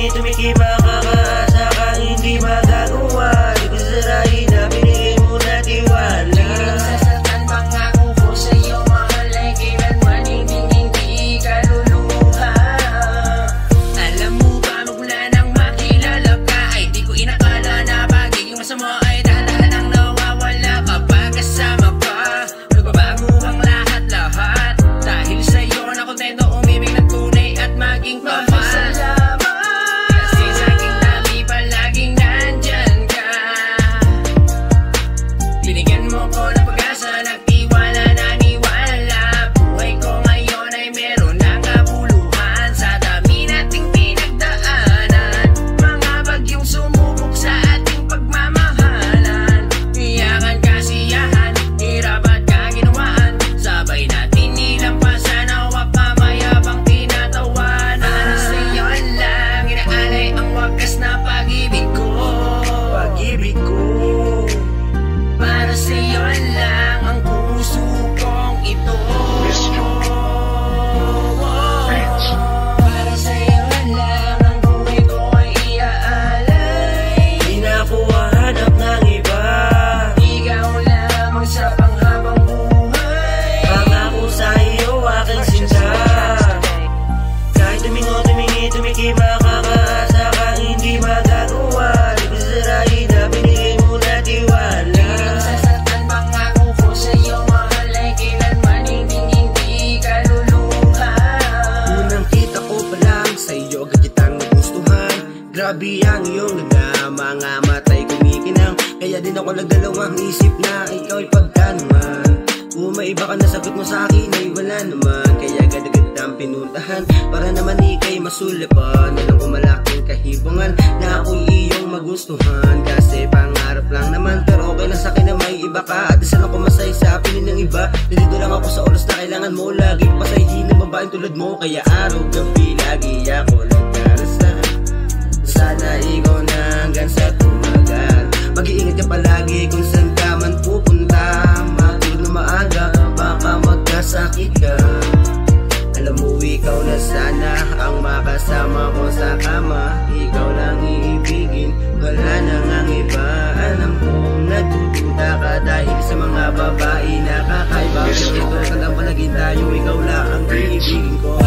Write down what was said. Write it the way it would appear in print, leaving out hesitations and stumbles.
tumikiba ka, kaasa kang hindi magagawa. Di ko sasarahin na binigay mo na tiwala. Laging sasaktan pangako ko sa'yo, mahal, ay kailanman hindi ka luluha. Alam mo ba, magmula nang makilala ka, ay di ko inakala na pagiging masama ay dahan-dahan nawawala kapag kasama ka. Nagbabago ang lahat-lahat dahil sa'yo na kontento umibig ng tunay at maging kapal. Kasi sa aking tabi palaging nandyan ka. Binigyan mo ko ng pag-asa, nagtiwala, naniwala. Buhay ko ngayon ay meron ng kabuluhan sa dami nating pinagdaanan. Mga bagyong sumubok sa ating pagmamahalan. Iyakan, kasiyahan, hirap at kaginawaan. Sabay natin nilampasan, hawak kamayabang tinatawanan. Para sa'yo lang inaalay ang wagas na pag-ibig ko. Pag-ibig ko, Para sa'yo lang ang puso kong ito. Para sa'yo lang ang buhay ko ay iaalay. di na ako hahanap ng iba. Ikaw lamang sa panghabang buhay. Pangako sa iyo aking sinta. Kahit tumingi, tumikiba ka, kaasa kang hindi magagawa. Di ko sasarahin na binigay mo na tiwala. Laging sasaktan pangako ko sa'yo, mahal, ay kailanman hindi ka luluha. Unang kita ko pa lang sa iyo agad kitang nagustuhan. Grabe ang iyong ganda, mga matay kumikinang. Kaya din ako nagdalawang isip na ikaw ay pagtanungan. Kung may iba ka na sagot mo sa akin ay wala naman. Kaya agad-agad ang pinuntahan para naman ikay masulapan. Alam ko malaking kahibangan na ako'y iyong magustuhan. Kasi pangarap lang naman, pero okay na sa akin na may iba ka. At isa lang ko masay sa piling ng iba. Nandito lang ako sa oras na kailangan mo. Lagi pasahin ng babaeng tulad mo. Kaya araw-gabi lagi ako nagdarasal. Sana ikaw na hanggang sa tumagal. Mag-iingat ka palagi kung saan ka man pupunta. Matulog na maaga, baka magkasakit ka. Alam mo ikaw na sana ang makasama ko sa kama. Ikaw lang iibigin, wala nang ang iba. Alam kong natututa ka dahil sa mga babae na kakaiba. Ito ka lang palaging tayo, ikaw lang ang iibigin ko.